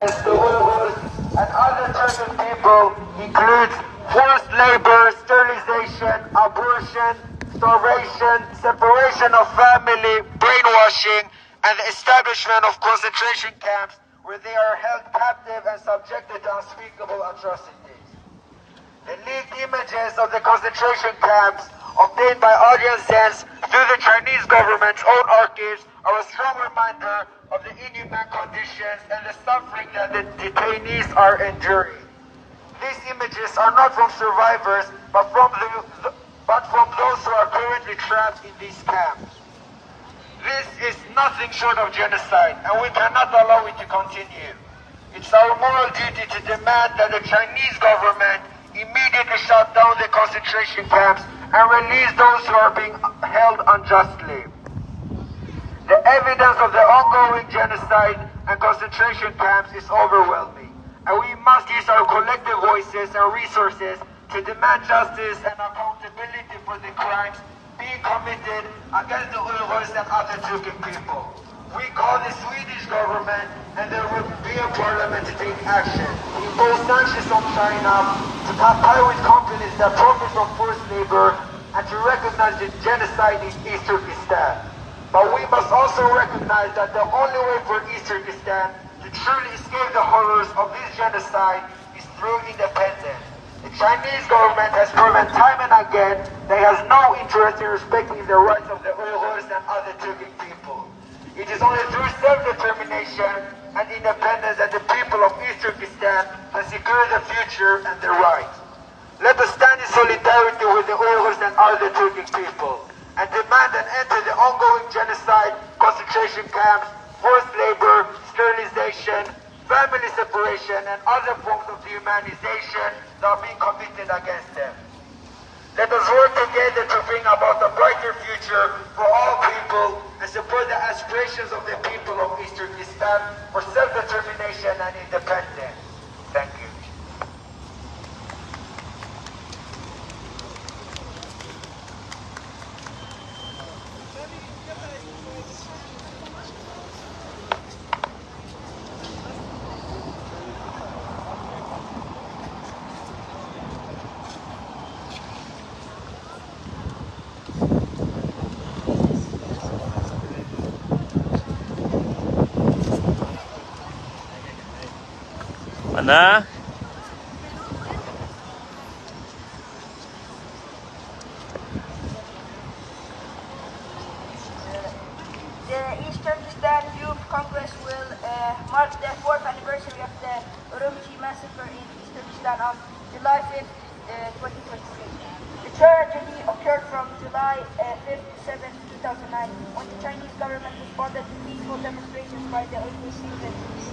the Uyghurs and other Turkic people includes forced labor, sterilization, abortion, starvation, separation of family, brainwashing, and the establishment of concentration camps where they are held captive and subjected to unspeakable atrocities. The leaked images of the concentration camps obtained by audiences through the Chinese government's own archives are a strong reminder of the inhuman conditions and the suffering that the detainees are enduring. These images are not from survivors, but from those who are currently trapped in these camps. This is nothing short of genocide, and we cannot allow it to continue. It's our moral duty to demand that the Chinese government immediately shut down the concentration camps and release those who are being held unjustly. The evidence of the ongoing genocide and concentration camps is overwhelming, and we must use our collective voices and resources to demand justice and accountability for the crimes being committed against the Uyghurs and other Turkic people. We call the Swedish government and the European Parliament to take action, to impose sanctions on China, to comply with companies that profit from forced labor, and to recognize the genocide in East Turkestan. But we must also recognize that the only way for East Turkestan to truly escape the horrors of this genocide is through independence. The Chinese government has proven time and again that it has no interest in respecting the rights of the Uyghurs and other Turkic people. It is only through self-determination and independence that the people of East Turkestan can secure the future and their rights. Let us stand in solidarity with the Uyghurs and other Turkic people and demand an end to the ongoing genocide, concentration camps, forced labor, sterilization, family separation, and other forms of dehumanization that are being committed against them. Let us work together to bring about a brighter future for all people and support the aspirations of the people of East Turkestan for self-determination and independence. Thank you. Mana? The East Turkestan Youth Congress will mark the 4th anniversary of the ئۈرۈمچى massacre in East Turkestan on July 5th, 2023. The tragedy occurred from July 5th to 7th, 2009, when the Chinese government responded to peaceful demonstrations by the Uyghur students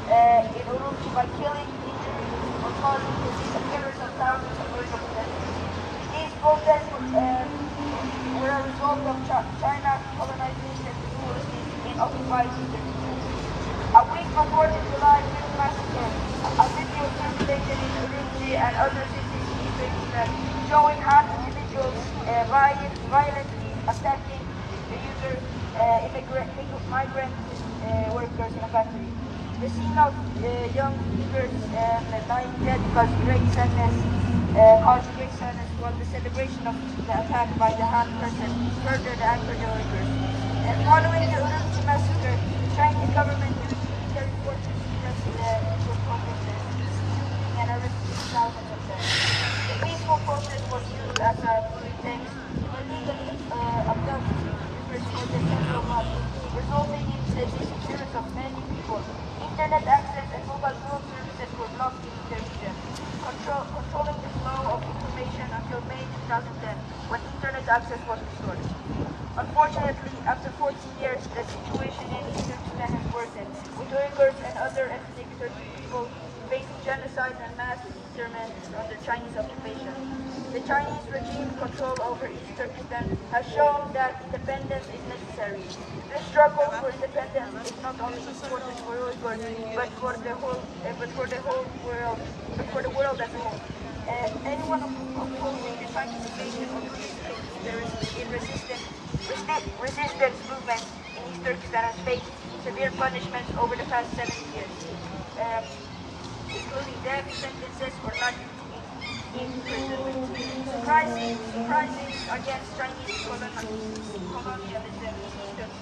in ئۈرۈمچى by killing, injuring, or causing the disappearance of thousands of Uyghur residents. These protests were a result of China colonization of the Uyghurs in occupied Turkey. A week before the July 5th massacre, a video was circulated in ئۈرۈمچى and other cities in Turkestan showing how individuals violently attacking the migrant workers in a factory. The scene of young Uyghurs lying dead caused great sadness, while the celebration of the attack by the Han person furthered the anger of the Uyghurs. Following the ئۈرۈمچى massacre, the Chinese government used military forces to suppress the Uyghur protesters, shooting and arresting thousands of them. The peaceful protest was used as a pretext to illegally abduct Uyghurs for the central market, resulting in the disappearance of many people. Internet access and mobile phone services were blocked in the region, controlling the flow of information until May 2010, when internet access was restored. Unfortunately, after 14 years, the situation in East Turkestan has worsened, with Uyghurs and other ethnic Turkic people facing genocide and mass internment under Chinese occupation. The Chinese regime control over East Turkestan has shown that independence is necessary. The struggle for independence is not only important for Uyghurs, but for the world as a whole. Anyone opposing the Chinese invasion or participating in resistance movements in East Turkestan has faced severe punishments over the past 70 years. death sentences for life imprisonment. Surprising against Chinese colonialism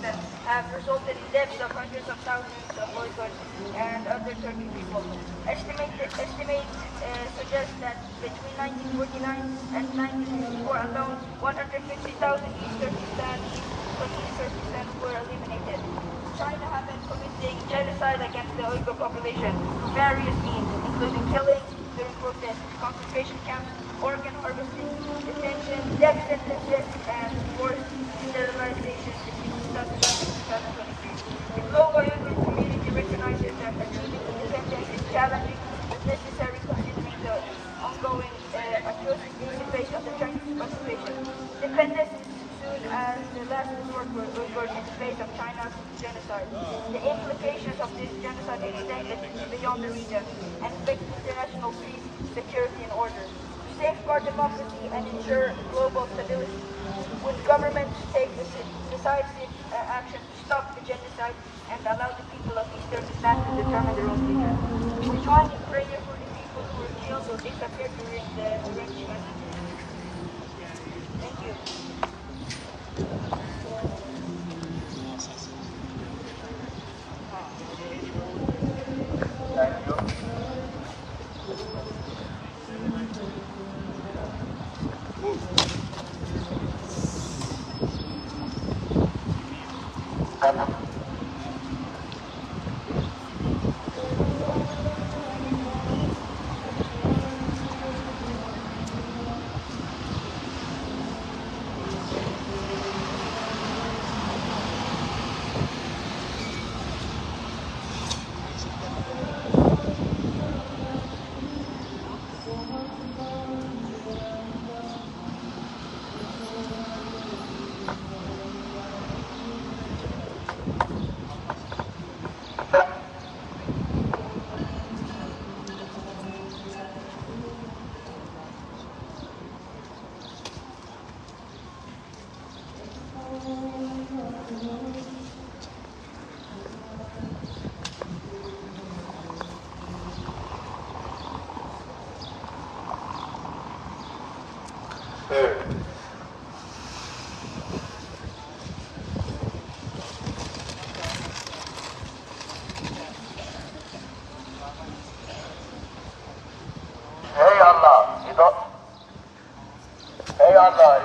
that have resulted in deaths of hundreds of thousands of Uyghurs and other Turkish people. Estimates suggest that between 1949 and 1954 alone, 150,000 East Turkestan were eliminated. China has been committing genocide against the Uyghur population through various means, including killing during protests, concentration camps, organ harvesting, detention, death sentences, and forced sterilization between 2000 and 2023. The global Uyghur community recognizes that achieving independence is challenging but necessary considering the ongoing atrocities faced under Chinese occupation. Independence is soon as the last resort for Uyghurs in the face of China's genocide. The implications of this genocide extend beyond the region and affect international peace, security, and order. To safeguard democracy and ensure global stability, would governments take decisive action to stop the genocide and allow the people of East Turkestan to determine their own future? We join in prayer for the people who were killed or disappeared during the ұрымчы massacre. Thank you.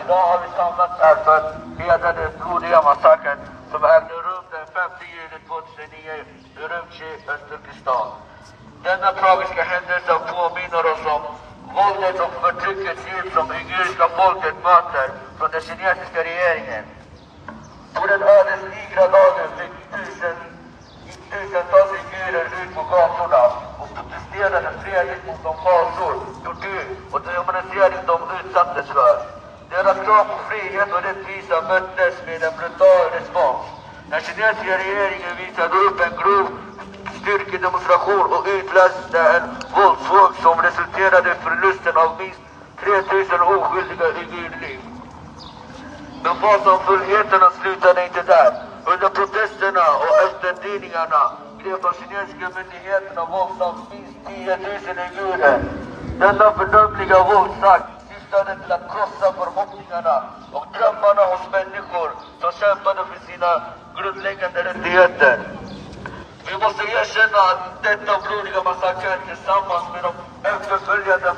Idag har vi samlats här för att hedra den blodiga massakern som ägde rum den 5 juli 2009 i ئۈرۈمچى, Östturkestan. Denna tragiska händelse påminner oss om våldet och förtryckets djup som uiguriska folket möter från den kinesiska regeringen. På den ödesdigra dagen fick tusentals uigurer ut på gatorna och protesterade fredligt mot de fasor, tortyr och demonisering de utsattes för. Deras krav på frihet och rättvisa möttes med en brutal respons. Den kinesiska regeringen visade upp en grov styrkedemonstration och utlöste en våldsvåg som resulterade i förlusten av minst 3000 oskyldiga uigurliv. Men fasanfullheterna slutade inte där. Under protesterna och efterdyningarna grep de kinesiska myndigheterna våldsamt minst 10 000 uigurer. Denna fördömliga våldsakt syftade till att krossa förhoppningarna och drömmarna hos människor som kämpade för sina grundläggande rättigheter. Vi måste erkänna att detta blodiga massaker tillsammans med de efterföljande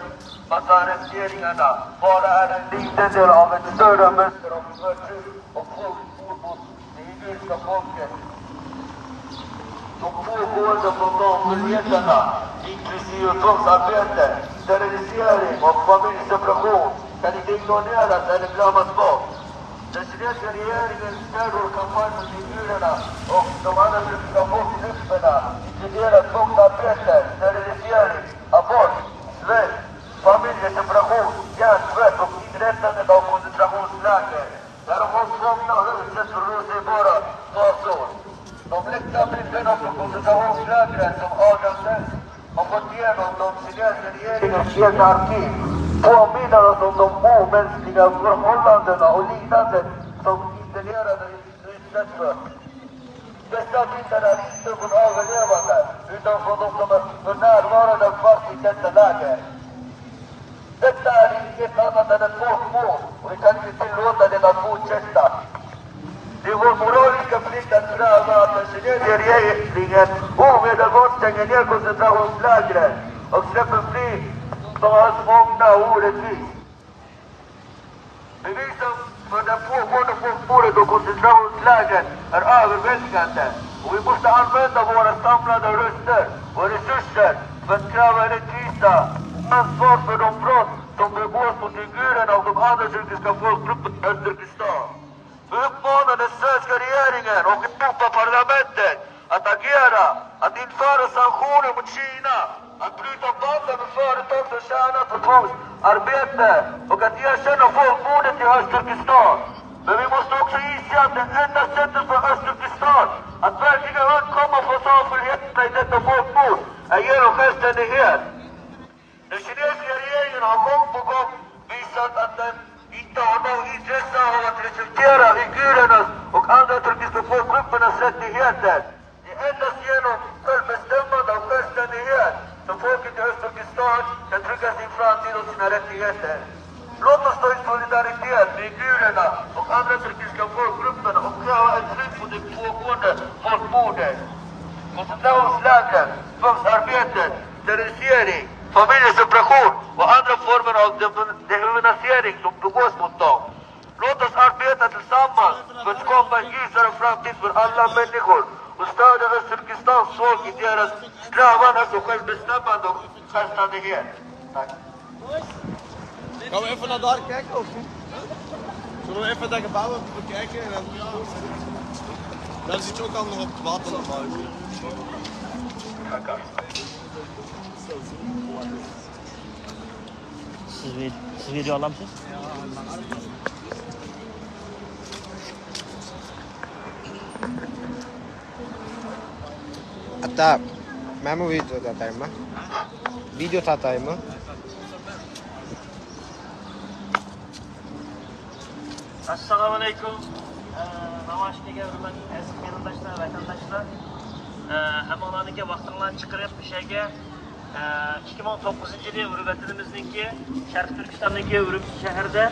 massarresteringarna bara är en liten del av ett större mönster av förtryck och folkmord mot det uiguriska folket. De pågående frontalmyndigheterna, inklusive tvångsarbete, sterilisering och familjeseparation, kan inte ignoreras eller glömmas bort. Den kinesiska regeringens terrorkampanj mot uigurerna och de andra turkiska folkgrupperna inkluderar tvångsarbete, sterilisering, abort, svält, familjeseparation, hjärntvätt och inrättandet av koncentrationsläger där de hålls fångna och utsätts för osägbara fasor. De läckta bilderna från koncentrationslägren som avgränsades har gått igenom de kinesiska regeringens egna arkiv påminner oss om de omänskliga förhållandena och lidandet som internerade utsätts för. Dessa bilder är inte från överlevande utan för närvarande fast i detta läger. Detta är inget annat än ett folkmord och vi kan inte tillåta det att fortsätta. Det är vår moraliska plikt att kräva att den kinesiska regeringen omedelbart stänger ner koncentrationslägren och släpper fri som har fångna orättvis. Bevisen för det pågående folkmordet och koncentrationslägren är överväldigande och vi måste använda våra samlade röster och resurser för att kräva rättvisa ansvar för de brott som begås mot uigurerna och de andra turkiska folkgrupperna i Turkestan. Vi uppmanar den svenska regeringen och Europaparlamentet att agera, att införa sanktioner mot Kina, att bryta banden med företag som tjänar på tvångsarbete och att erkänna folkmordet i Östturkestan. Men vi måste också inse att det enda sättet för Östturkestan att verkligen undkomma från avföljheterna i detta folkmord är genom självständighet. Den kinesiska regeringen har gång på gång visat att den inte har något intresse av att respektera uigurernas och andra turkiska folkgruppernas rättigheter. Det är endast genom självbestämmande och självständighet som folket i Östturkestan kan trygga sin framtid och sina rättigheter. Låt oss stå i solidaritet med uigurerna och andra turkiska folkgrupperna och kräva ett slut på det pågående folkmordet. Koncentrationslägren, tvångsarbetet, sterilisering, familjeseparation och andra former av dehumanisering som begås mot dem. Låt oss arbeta tillsammans för att skapa en ljusare framtid för alla människor och stödja Östturkestans folk i deras strävan efter självbestämmande och självständighet. Tack. Gaan we even naar daar kijken of niet? Zullen we even dat gebouw even bekijken en dan... Daar zit je ook al nog op het water aan buiten. Siz video alamsınız? Hatta ben bu video atayım mı? Video atayım mı? Assalamu alaikum. Namayiş kelgan hurmatli aziz qarindoshlar, vatandoshlar. Hammalarga vaqtingizni chiqarib bu yerga 2009-yil Urug'atimizniki Şərqi Türkistandagi ئۈرۈمچى shahrida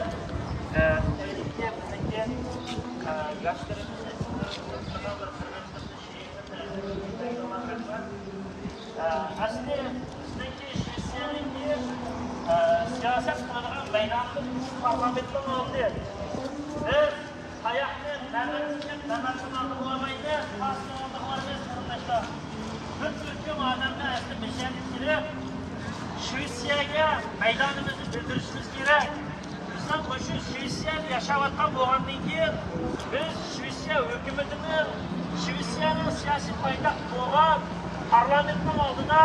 bizniki asli bizniki Şivitsiye'ninki siyaset qiladigan maydonimiz parlamentdan oldi. Biz hayotni namangan olmaydi, pastga olmaymiz qarindoshlar. Biz Türk'ün adamda asli mishani kirib, Şivitsiye'ga maydonimizni bildirishimiz kerak. Bizdan qo'shu Şivitsiye'da yashayotgan bo'lgandan keyin biz Şivitsiye hukumatini, Şivitsiye'ning siyosiy poytaxt bo'lgan parlamentning oldida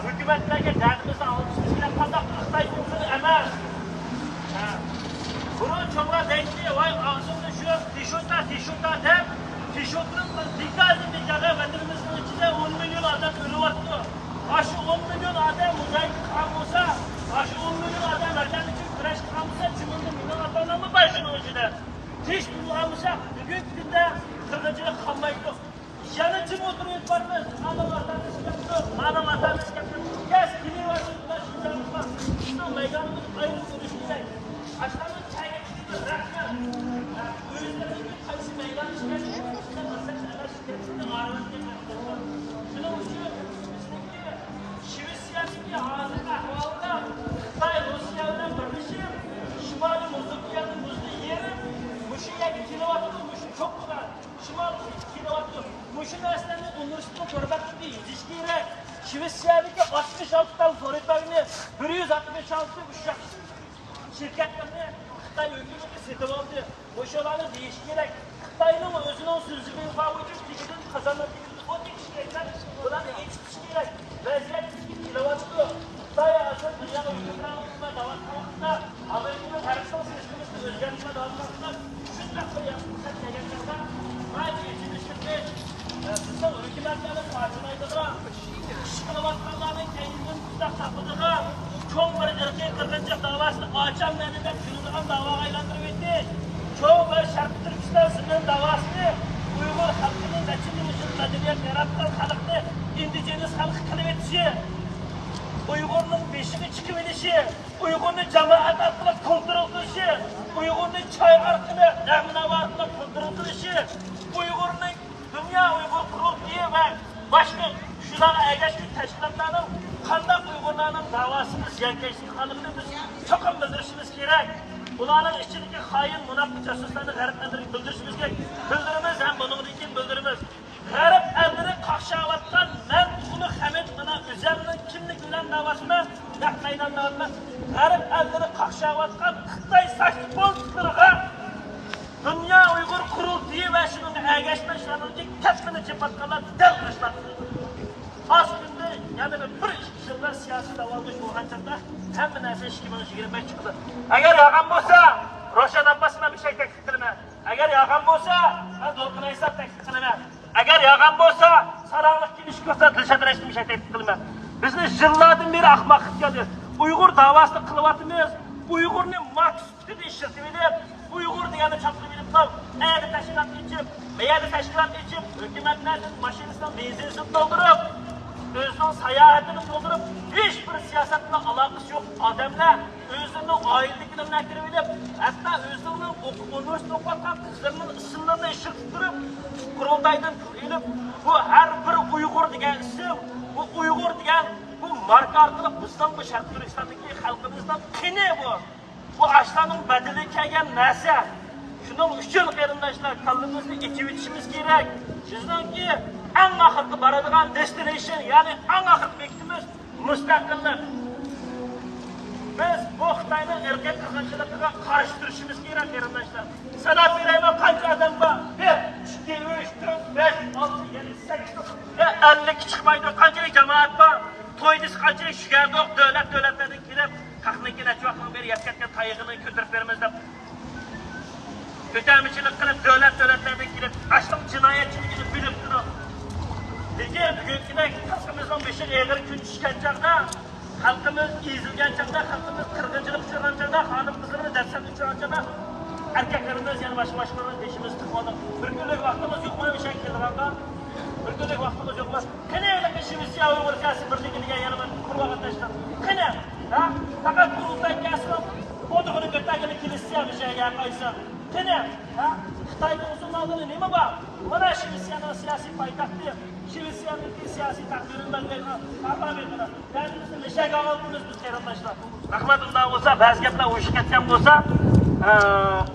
hukumatlarga dardimizni aytishimiz kerak. Qanday Xitoy bo'lsin emas. Buni cho'g'ra deydi, voy og'zimni shu tishota deb tishotning diktatorligi vatanimizning ichida 10 million odam o'lyapti. Shu 10 million odam muzayyiq qilgan bo'lsa, shu 10 million odam vatan uchun kurash qilgan bo'lsa, chimildi million odamlarmi bor shuning ichida. Tish bo'lgan bo'lsa, bugungi kunda qirg'inchilik qolmaydi. Yana jim o'tirib bormiz. Mana vatanimiz gapdir, mana vatanimiz gapdir. Gaz kilovatlar shunday bo'lsa, bizning maydonimiz ayirib bo'lishi kerak. Ashqarni chayga rahmat. O'zimizga qaysi maydon ishlaydi? Shuning uchun Şivitsiye'deki hazır ahvalda Xitay Rusya bilan birleşip Şimali Muzukiya'nın muzlu yeri Muşiyaki kilovatı muşu çok kadar Şimal kilovatı Muşun aslında üniversite torbatında yüziş gerek Şivitsiye'deki 66 tane fabrikasını 166 uçak şirketlerini Xitay hükümeti setip aldı. Muşalarını değiş gerek Xitay'ın özünün sözünün favucu tikidin kazanabilir. O dikişkiler bunları geçmiş gerek. Vaziyet kilovatı Xitay asıl dünya ülkelerinde davet kalmakta Amerika'nın Türkistan sözcüğümüzde özgürlüğüne davet kalmakta şu tarafı yapmışlar tegenlerden sadece yetişmişlikte bizden ülkelerden farkındaydılar. Kilovatlarının kendinin tutak tapıdığı çok bir ırkı kırgıncılık davasını açan meniden kırılgan dava aylandırıp etti. Çok bir Şərqi Türkistan'ın davasını Uygur halkının ve Çin'in medeniyet yarattığı halkını indigeni Uyg'urning beshiga chiqib olishi, Uyg'urni jamoat orqali qildirilishi, Uyg'urni choy orqali nag'nava orqali qildirilishi, Uyg'urning dunyo Uyg'ur qurultiyi va boshqa shularga ergashgan tashkilotlarning qanday Uyg'urlarning davosini ziyonkashligini biz cho'qim bildirishimiz kerak. Ularning ichidagi xoin, munofiq jasuslarni g'arblarga bildirishimiz kerak. Bildiramiz ham buningdan keyin bildiramiz. G'arb elini qaqshayotgan men uni Hamid bilan o'zimning kimlik bilan davosini naq maydonda g'arb elini qaqshayotgan Xitoy sakspolitlarga dunyo Uyg'ur qurultiyi va shuning ergashmashlarini kattini chepatganlar dal qilishlar. Aslında yani bir yıllar siyasi davalgıç bo'lganchanda hamma narsa 2025 chiqdi. Agar yolg'on bo'lsa, Roshan Abbasman bir şey taklif qilaman. Agar yolg'on bo'lsa, men Do'lqin Aysab taklif qilaman. Agar yolg'on bo'lsa, Saroqlik kelish ko'rsa Dilshadrashni bir şey taklif qilaman. Bizni yillardan beri ahmoqlik keldi. Uyg'ur davosini qilyapmiz. Uyg'urni Marksistni ishlatib edib, Uyg'ur degani chaqirib edib, ayni tashkilot ichib, meyada tashkilot ichib, hukumatlarning mashinasidan benzinsiz doldurib, özünün seyahatini doldurup hiçbir siyasetle alakası yok adamlar özünün ailelikini nakirip edip hatta özünün üniversite okuyan kızlarının ısınlarını ışık tutup kurultaydan edip bu her bir Uygur diyen isim bu Uygur diyen bu marka arkalı bizden bu Şərqi Türkistandaki halkımızdan kine bu açlarının bedeli kelgen neyse şunun üçün qeyrindaşlar kallımızı içip içimiz gerek sizden ki en ahırkı baradigan destination yani en ahırkı bektimiz müstakillik. Biz bu Xitayning ərqi qırğınçılıqıga qarşı turishimiz kerak qeyrindaşlar. Sanab berayman qancha adam bor? 1, 2, 3, 4, 5, 6, 7, 8, 50 chiqmaydi. Qanchalik jamoat bor? To'ydis qanchalik shugardoq davlatlardan kelib, qahniga necha vaqtdan beri yetkazgan tayig'ini ko'tarib beramiz deb ko'tarmachilik qilib davlatlardan kelib, ashliq jinoyatchiligini bilib turib Diğer bugünküne halkımızdan beşik eğer gün çıkan çağda, halkımız ezilgen çağda, halkımız kırgıncılık çıran çağda, hanım kızlarını dersen çıran çağda, erkeklerimiz yani başkalarının peşimiz tıkmadı. Bir günlük vaktimiz yok mu bir şey geliranda? Bir günlük vaktimiz yok mu? Kene öyle bir Şivitsiye Uygur gelsin birliğine yanıma kurva kardeşler. Kene, ha? Fakat kurultay gelsin, o da bunu götürgeni kilisiye bir şey gel koysun. Kene, ha? Xitayning uzunluğunu nima bor? Mana Şivitsiye'nin siyasi paytaxtı. Şivitsiye'nin siyasi takdirini belirleyen parlamentine. Yani bizim neşe ağabeyimiz biz qeyrindaşlar. Rahmetullah olsa, bazı gaplar uyuşup ketgan bo'lsa,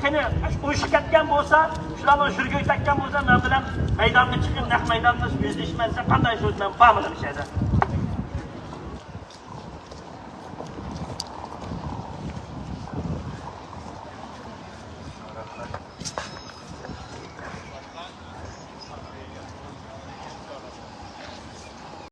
qani uyuşup ketgan bo'lsa, shularni yurgay takkan bo'lsa, men bilan maydonga chiqib, naq maydonda yuzlashmasa qanday so'zman bormi bir şeyda.